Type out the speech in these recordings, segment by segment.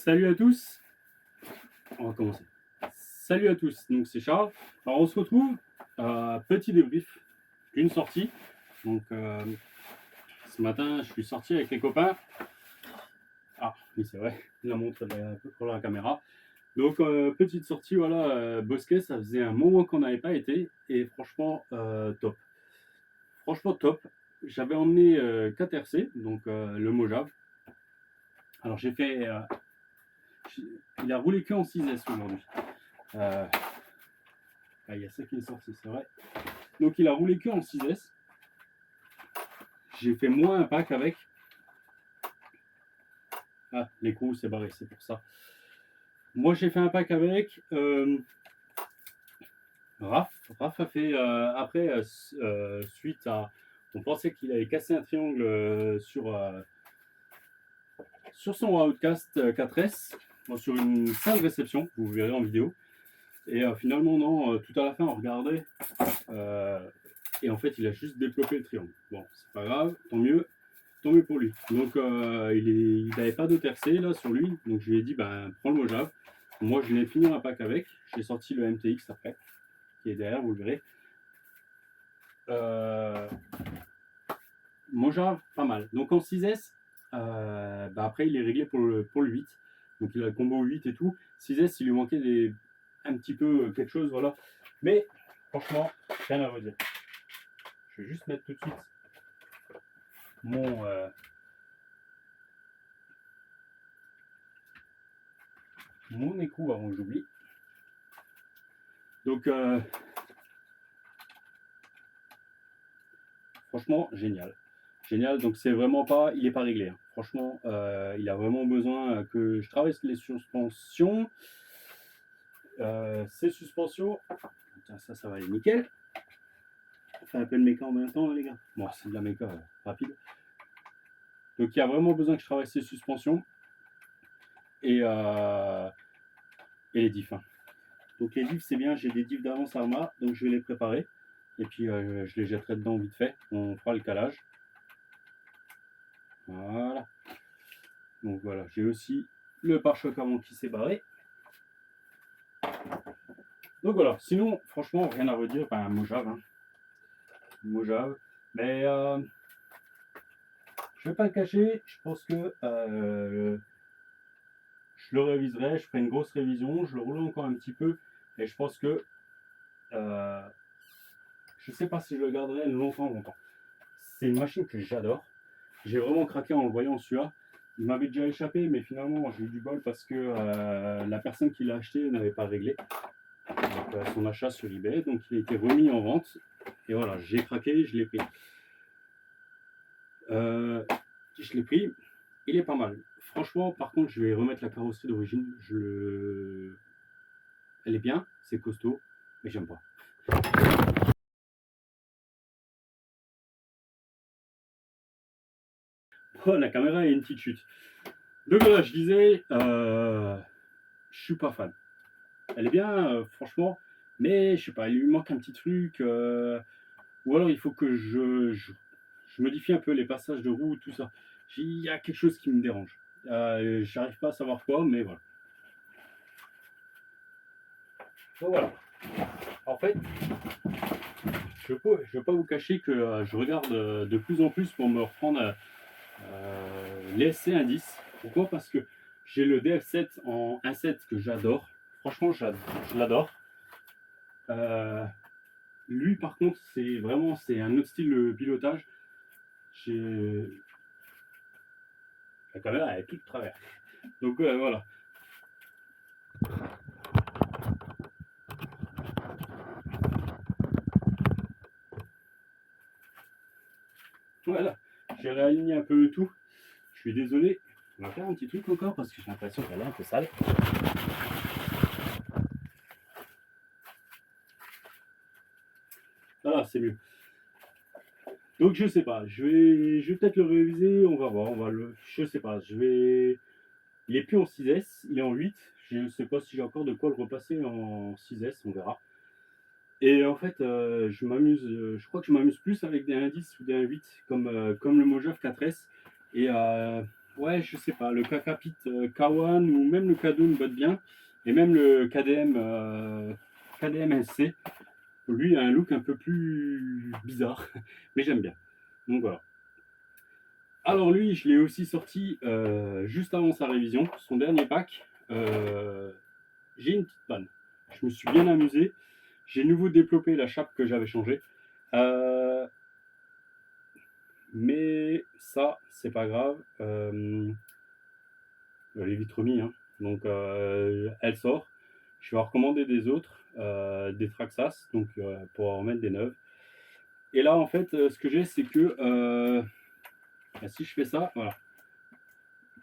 Salut à tous, on va commencer. Salut à tous, donc c'est Charles. Alors on se retrouve, petit débrief d'une sortie. Donc ce matin, je suis sorti avec les copains. Ah oui, c'est vrai, la montre elle est un peu pour la caméra. Donc petite sortie, voilà, Bosquet, ça faisait un moment qu'on n'avait pas été et franchement top. Franchement top. J'avais emmené 4RC, donc le Mojave. Alors j'ai fait, il a roulé que en 6S aujourd'hui. Ah, il y a ça qui est sorti, c'est vrai. Donc il a roulé que en 6S. J'ai fait moins un pack avec. Ah, l'écrou s'est barré, c'est pour ça. Moi j'ai fait un pack avec. Raph a fait après, suite à. On pensait qu'il avait cassé un triangle sur son Outcast 4S, sur une sale réception, vous verrez en vidéo. Et finalement, non, tout à la fin, on regardait. Et en fait, il a juste développé le triangle. Bon, c'est pas grave, tant mieux pour lui. Donc, il n'avait pas d'autre RC là sur lui. Donc, je lui ai dit, ben, prends le Mojave. Moi, je venais de finir un pack avec. J'ai sorti le MTX après, qui est derrière, vous le verrez. Mojave, pas mal. Donc, en 6S, ben, après, il est réglé pour le 8. Donc, il a le combo 8 et tout. 6S, il lui manquait un petit peu quelque chose, voilà. Mais, franchement, rien à redire. Je vais juste mettre tout de suite mon écrou avant que j'oublie. Donc, franchement, génial. Génial, donc c'est vraiment pas, il n'est pas réglé. Hein. Franchement, il a vraiment besoin que je travaille les suspensions. Ces suspensions, tiens, ça va aller nickel. On fait un peu de méca en même temps, les gars. Bon, c'est de la méca rapide. Donc, il y a vraiment besoin que je travaille ces suspensions et les diffs. Hein. Donc, les diffs, c'est bien, j'ai des diffs d'avance Arma, donc je vais les préparer. Et puis, je les jetterai dedans vite fait. On fera le calage. Voilà. Donc voilà, j'ai aussi le pare-choc avant qui s'est barré. Donc voilà, sinon, franchement, rien à redire. Ben, Mojave. Hein. Mojave. Mais je ne vais pas le cacher, je pense que je le réviserai, je ferai une grosse révision, je le roule encore un petit peu. Et je pense que je ne sais pas si je le garderai longtemps. C'est une machine que j'adore. J'ai vraiment craqué en le voyant celui-là. Il m'avait déjà échappé, mais finalement j'ai eu du bol parce que la personne qui l'a acheté n'avait pas réglé donc, son achat sur eBay. Donc il a été remis en vente. Et voilà, j'ai craqué, je l'ai pris. Je l'ai pris, il est pas mal. Franchement, par contre, je vais remettre la carrosserie d'origine. Elle est bien, c'est costaud, mais j'aime pas. Oh, la caméra a une petite chute. Donc voilà, je disais, je suis pas fan. Elle est bien, franchement, mais je sais pas, il lui manque un petit truc. Ou alors il faut que je modifie un peu les passages de roue, tout ça. Il y a quelque chose qui me dérange. J'arrive pas à savoir quoi, mais voilà. Donc voilà. En fait, je ne vais pas vous cacher que je regarde de plus en plus pour me reprendre les SC110. Pourquoi? Parce que j'ai le DF7 en 1.7 que j'adore. Franchement, je l'adore. Lui, par contre, c'est un autre style de pilotage. La caméra elle est toute travers. Donc voilà. Voilà. J'ai réaligné un peu tout. Je suis désolé. On va faire un petit truc encore parce que j'ai l'impression qu'elle est un peu sale. Voilà, c'est mieux. Donc je sais pas, je vais peut-être le réviser, on va voir, je sais pas, il est plus en 6S, il est en 8, je ne sais pas si j'ai encore de quoi le repasser en 6S, on verra. Et en fait, je crois que je m'amuse plus avec des 1.10 ou des 1.8 comme le Mojave 4S. Et ouais, je sais pas, le Kakapit K1 ou même le K2 me botte bien. Et même le KDM SC, lui a un look un peu plus bizarre, mais j'aime bien. Donc voilà. Alors lui, je l'ai aussi sorti juste avant sa révision, son dernier pack. J'ai une petite panne. Je me suis bien amusé. J'ai nouveau développé la chape que j'avais changée. Euh, mais ça, c'est pas grave. Elle est vite remis, hein. Donc elle sort. Je vais en recommander des autres, des Traxxas, donc pour en remettre des neuves. Et là, en fait, ce que j'ai, c'est que si je fais ça, voilà.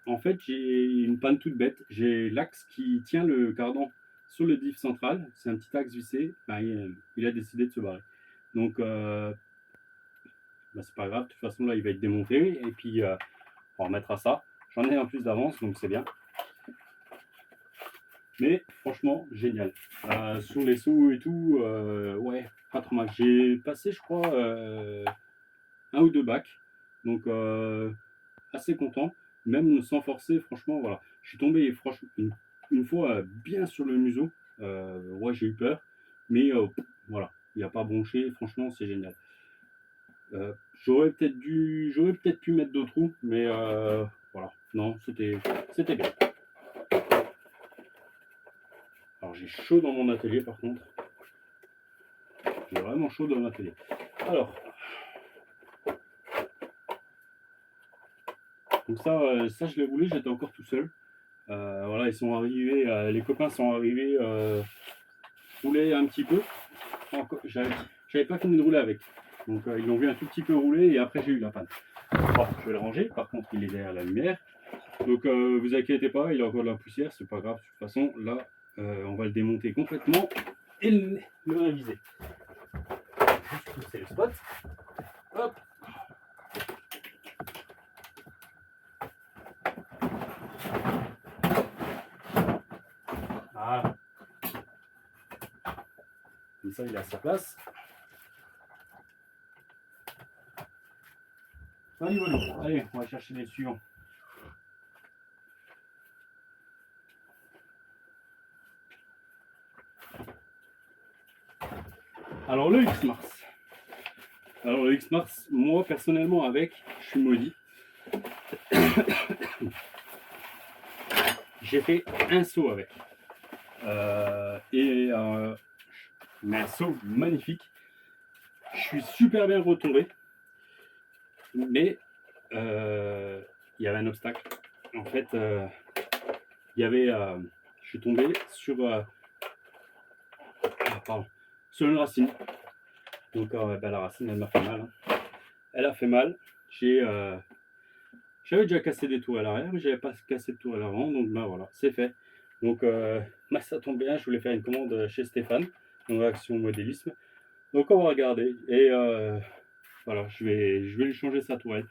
En fait, j'ai une panne toute bête. J'ai l'axe qui tient le cardan sur le diff central. C'est un petit axe vissé. Ben, il a décidé de se barrer. Donc, ben, c'est pas grave. De toute façon, là, il va être démonté. Et puis, on remettra ça. J'en ai un plus d'avance, donc c'est bien. Mais franchement, génial. Sur les sauts et tout, ouais, pas trop mal. J'ai passé, je crois, un ou deux bacs. Donc, assez content. Même sans forcer, franchement, voilà. Je suis tombé franchement, une fois bien sur le museau. Ouais, j'ai eu peur. Mais voilà, il n'y a pas bronché. Franchement, c'est génial. J'aurais peut-être pu mettre d'autres roues, mais voilà. Non, c'était bien. Alors j'ai chaud dans mon atelier par contre. J'ai vraiment chaud dans l'atelier. Alors, donc ça je l'ai roulé, j'étais encore tout seul. Voilà, ils sont arrivés, les copains sont arrivés rouler un petit peu. J'avais pas fini de rouler avec. Donc ils l'ont vu un tout petit peu rouler et après j'ai eu la panne. Bon, je vais le ranger, par contre il est derrière la lumière. Donc vous inquiétez pas, il a encore de la poussière, c'est pas grave. De toute façon, là, on va le démonter complètement et le réviser. Juste pousser le spot. Hop. Voilà. Comme ça, il est à sa place. Allez, voilà. Allez, on va chercher les suivants. Alors, le X-Mars. Alors, le X-Mars, moi, personnellement, avec, je suis maudit. J'ai fait un saut avec. Mais un saut magnifique. Je suis super bien retombé. Mais il y avait un obstacle. En fait, il y avait, je suis tombé sur, sur une racine. Donc ben, la racine, elle m'a fait mal. Hein. Elle a fait mal. J'avais déjà cassé des tours à l'arrière, mais j'avais pas cassé de tour à l'avant. Donc ben voilà, c'est fait. Donc ben, ça tombe bien, je voulais faire une commande chez Stéphane, dans Action Modélisme. Donc on va regarder. Et voilà, je vais lui changer sa tourelle.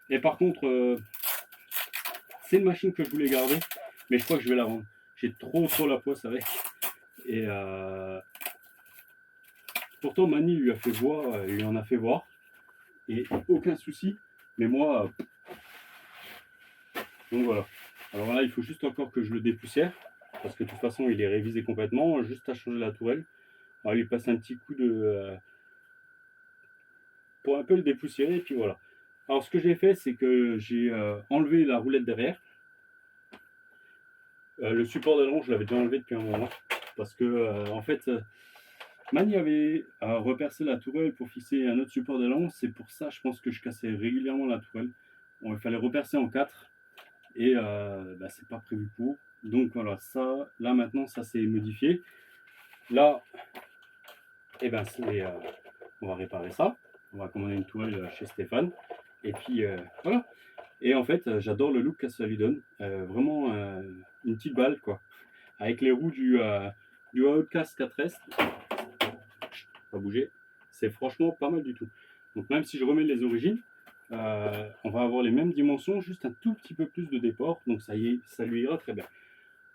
Et par contre, c'est une machine que je voulais garder, mais je crois que je vais la rendre. J'ai trop la poisse avec. Et pourtant Mani lui a fait voir, il lui en a fait voir. Et aucun souci. Mais moi, donc voilà. Alors là, il faut juste encore que je le dépoussière. Parce que de toute façon, il est révisé complètement. Juste à changer la tourelle. On va lui passer un petit coup de... pour un peu le dépoussiérer. Et puis voilà. Alors ce que j'ai fait, c'est que j'ai enlevé la roulette derrière. Le support d'allonge, je l'avais déjà enlevé depuis un moment. Parce que, en fait, Mani avait repercé la tourelle pour fixer un autre support d'allonge. C'est pour ça, je pense que je cassais régulièrement la tourelle. Bon, il fallait repercer en 4. Et bah, c'est pas prévu pour. Donc voilà, ça, là maintenant, ça s'est modifié. Là, et ben, on va réparer ça. On va commander une tourelle chez Stéphane. Et puis voilà. Et en fait, j'adore le look que ça lui donne. Vraiment une petite balle, quoi. Avec les roues du Outcast 4S. Pas bouger. C'est franchement pas mal du tout. Donc même si je remets les origines, on va avoir les mêmes dimensions, juste un tout petit peu plus de déport. Donc ça y est, ça lui ira très bien.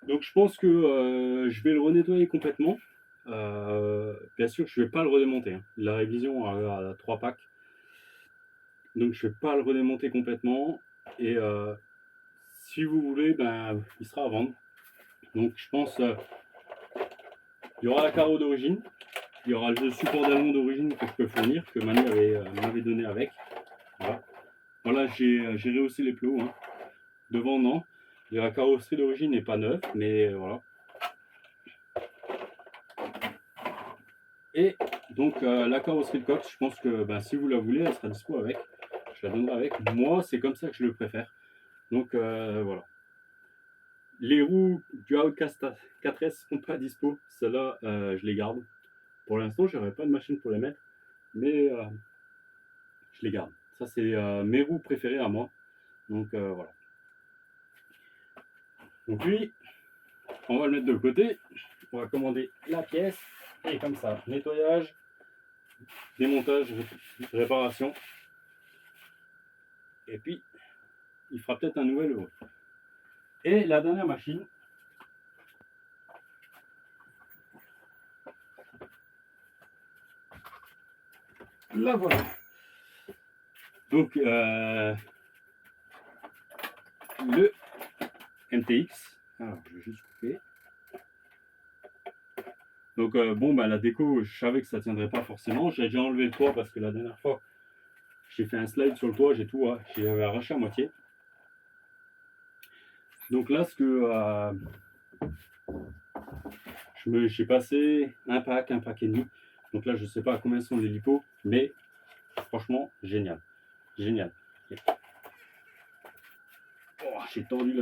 Donc je pense que je vais le renettoyer complètement. Bien sûr, je ne vais pas le redémonter. Hein. La révision a 3 packs. Donc je ne vais pas le redémonter complètement. Et si vous voulez, ben, il sera à vendre. Donc je pense il y aura la carreau d'origine, il y aura le support d'allemand d'origine que je peux fournir, que Manu m'avait donné avec. Voilà, voilà j'ai rehaussé les plots. Hein. Devant, non. La carrosserie d'origine n'est pas neuve, mais voilà. Et donc la carrosserie de coque, je pense que ben, si vous la voulez, elle sera dispo avec. Je la donnerai avec. Moi, c'est comme ça que je le préfère. Donc voilà. Les roues du Outcast 4S sont pas dispo. Celles-là, je les garde. Pour l'instant, je n'aurai pas de machine pour les mettre, mais je les garde. Ça, c'est mes roues préférées à moi. Donc voilà. Donc lui, on va le mettre de côté. On va commander la pièce. Et comme ça, nettoyage, démontage, réparation. Et puis, il fera peut-être un nouvel euro. Et la dernière machine, la voilà. Donc, le MTX. Alors, je vais juste couper. Donc, bon, bah, la déco, je savais que ça ne tiendrait pas forcément. J'ai déjà enlevé le toit parce que la dernière fois, j'ai fait un slide sur le toit, j'ai tout, j'ai arraché à moitié. Donc là, ce que j'ai passé un pack et demi. Donc là, je ne sais pas à combien sont les lipos, mais franchement, génial. Génial. Oh, j'ai tordu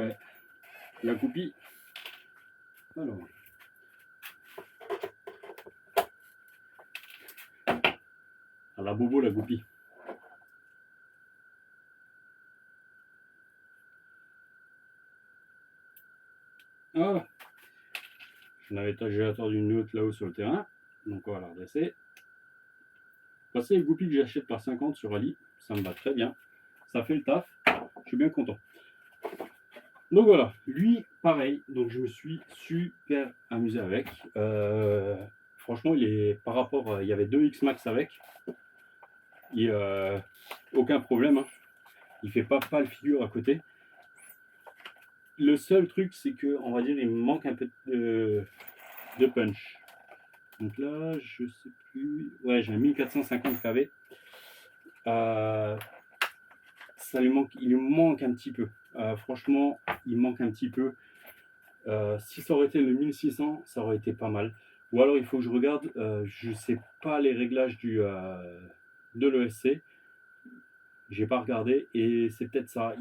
la goupille. Alors. À la bobo, la goupille. Voilà. J'ai attendu une autre là-haut sur le terrain. Donc on va la redresser. Passer les goupilles que j'achète par 50 sur Ali, ça me va très bien. Ça fait le taf. Je suis bien content. Donc voilà, lui, pareil. Donc je me suis super amusé avec. Franchement, il est par rapport, il y avait 2 X-Max avec. Aucun problème. Hein. Il fait pas le figure à côté. Le seul truc, c'est que, on va dire, il me manque un peu de punch. Donc là, je sais plus. Ouais, j'ai un 1450 kV. Ça lui manque, il lui manque un petit peu. Franchement, il manque un petit peu. Si ça aurait été le 1600, ça aurait été pas mal. Ou alors il faut que je regarde, je sais pas les réglages de l'ESC. J'ai pas regardé et c'est peut-être ça.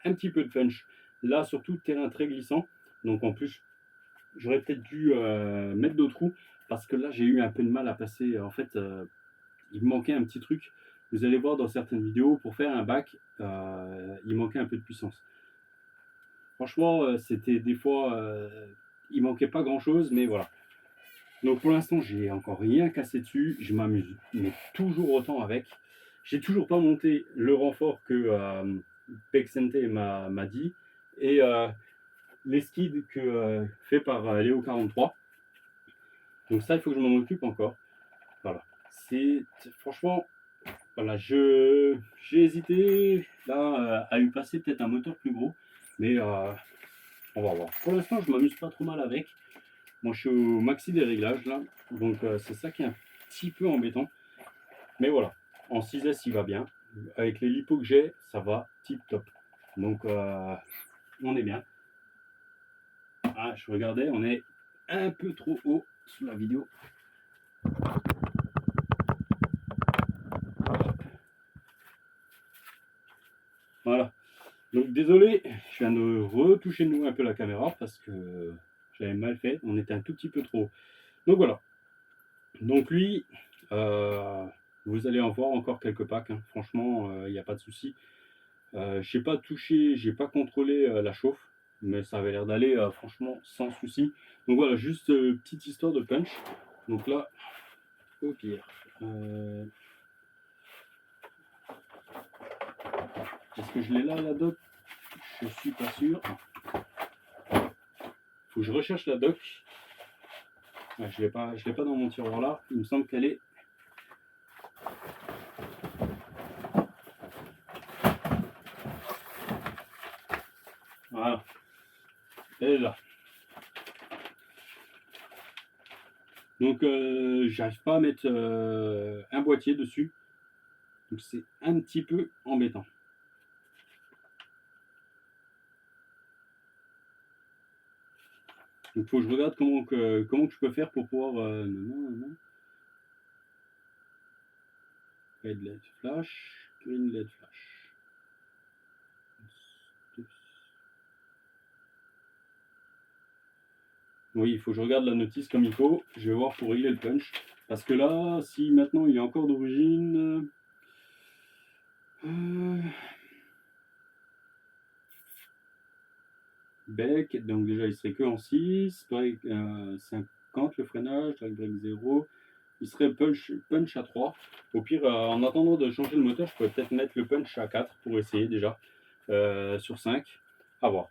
Un petit peu de punch. Là, surtout, terrain très glissant. Donc en plus, j'aurais peut-être dû mettre d'autres roues parce que là, j'ai eu un peu de mal à passer. En fait, il me manquait un petit truc. Vous allez voir dans certaines vidéos, pour faire un bac, il manquait un peu de puissance. Franchement, c'était des fois, il manquait pas grand-chose, mais voilà. Donc pour l'instant, j'ai encore rien cassé dessus. Je m'amuse, mais toujours autant avec. J'ai toujours pas monté le renfort que Pexente m'a dit et les skids fait par Léo 43. Donc ça, il faut que je m'en occupe encore. Voilà. C'est franchement, voilà, j'ai hésité là à lui passer peut-être un moteur plus gros, mais on va voir. Pour l'instant, je m'amuse pas trop mal avec. Moi, je suis au maxi des réglages là, donc c'est ça qui est un petit peu embêtant. Mais voilà, en 6S, il va bien. Avec les lipos que j'ai, ça va tip top. Donc, on est bien. Ah, je regardais, on est un peu trop haut sur la vidéo. Voilà. Donc désolé, je viens de retoucher de nouveau un peu la caméra parce que j'avais mal fait. On était un tout petit peu trop haut. Donc voilà. Donc lui, vous allez en voir encore quelques packs. Hein. Franchement, il n'y a pas de souci. Je n'ai pas touché, j'ai pas contrôlé la chauffe, mais ça avait l'air d'aller franchement sans souci. Donc voilà, juste petite histoire de punch. Donc là, au pire. Est-ce que je l'ai là, la doc? Je suis pas sûr. Faut que je recherche la doc. Ouais, je l'ai pas dans mon tiroir là. Il me semble qu'elle est. Elle est là. Donc j'arrive pas à mettre un boîtier dessus. Donc c'est un petit peu embêtant. Donc il faut que je regarde comment je peux faire pour pouvoir... non. Red LED flash, green LED flash. Oui, il faut que je regarde la notice comme il faut. Je vais voir pour régler le punch. Parce que là, si maintenant il est encore d'origine... bec, donc déjà il serait que en 6, break 50 le freinage, break 0, il serait punch à 3. Au pire, en attendant de changer le moteur, je pourrais peut-être mettre le punch à 4 pour essayer déjà, sur 5, à voir.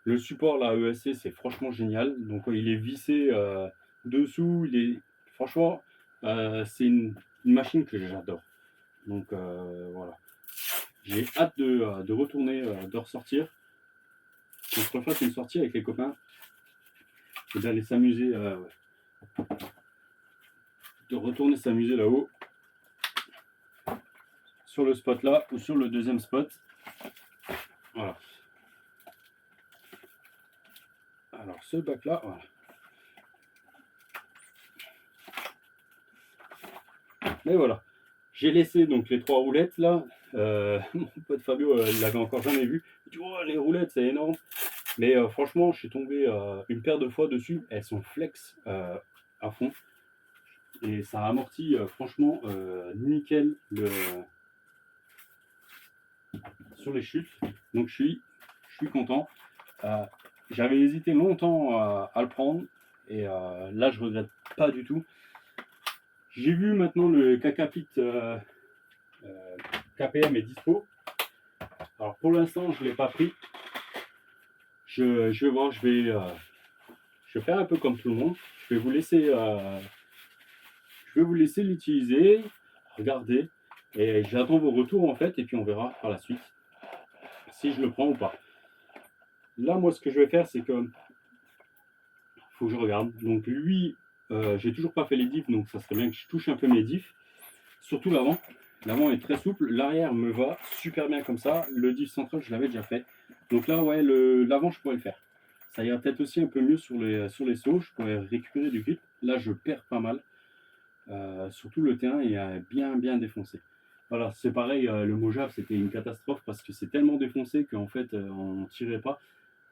Le support, la ESC, c'est franchement génial, donc il est vissé dessous, franchement, c'est une machine que j'adore. Donc voilà, j'ai hâte de retourner, de ressortir. On se refasse une sortie avec les copains et d'aller s'amuser, de retourner s'amuser là-haut, sur le spot là ou sur le deuxième spot. Voilà. Alors ce bac là, voilà. Mais voilà, j'ai laissé donc les 3 roulettes là. Mon pote Fabio, il l'avait encore jamais vu. Il dit oh, les roulettes c'est énorme. Mais franchement, je suis tombé une paire de fois dessus. Elles sont flex à fond. Et ça amortit franchement nickel sur les chutes. Donc je suis content. J'avais hésité longtemps à le prendre. Et là, je regrette pas du tout. J'ai vu maintenant le Kakapit KPM est dispo. Alors pour l'instant, je ne l'ai pas pris. Je vais voir, je vais faire un peu comme tout le monde. Je vais vous laisser l'utiliser, regarder, et j'attends vos retours en fait, et puis on verra par la suite si je le prends ou pas. Là, moi, ce que je vais faire, c'est que faut que je regarde. Donc lui, j'ai toujours pas fait les diffs, donc ça serait bien que je touche un peu mes diffs, surtout l'avant. L'avant est très souple, l'arrière me va super bien comme ça. Le diff central, je l'avais déjà fait. Donc là, ouais, l'avant, je pourrais le faire. Ça ira peut-être aussi un peu mieux sur les sauts. Je pourrais récupérer du grip. Là, je perds pas mal. Surtout le terrain est bien défoncé. Voilà, c'est pareil, le Mojave, c'était une catastrophe parce que c'est tellement défoncé qu'en fait, on tirait pas.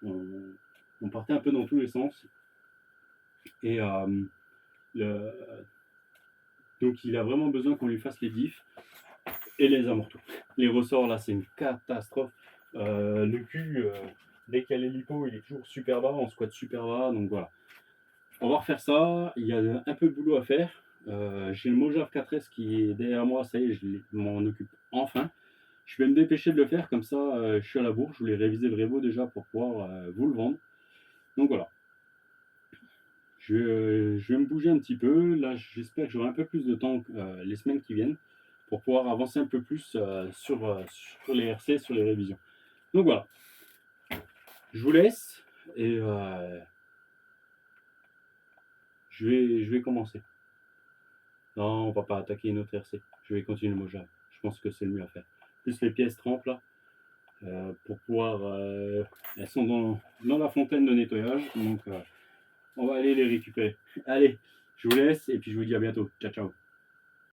On partait un peu dans tous les sens. Et donc, il a vraiment besoin qu'on lui fasse les diffs et les amortos. Les ressorts, là, c'est une catastrophe. Le cul, dès qu'il y a l'hélico, il est toujours super bas, on squatte super bas, donc voilà. On va refaire ça, il y a un peu de boulot à faire. J'ai le Mojave 4S qui est derrière moi, ça y est, je m'en occupe enfin. Je vais me dépêcher de le faire, comme ça je suis à la bourre, je voulais réviser le Revo déjà pour pouvoir vous le vendre. Donc voilà. Je vais me bouger un petit peu, là j'espère que j'aurai un peu plus de temps les semaines qui viennent pour pouvoir avancer un peu plus sur les RC, sur les révisions. Donc voilà. Je vous laisse et je vais commencer. Non, on va pas attaquer une autre RC. Je vais continuer le Mojave. Je pense que c'est le mieux à faire. Plus les pièces trempes là, pour pouvoir. Elles sont dans la fontaine de nettoyage, donc on va aller les récupérer. Allez, je vous laisse et puis je vous dis à bientôt. Ciao, ciao.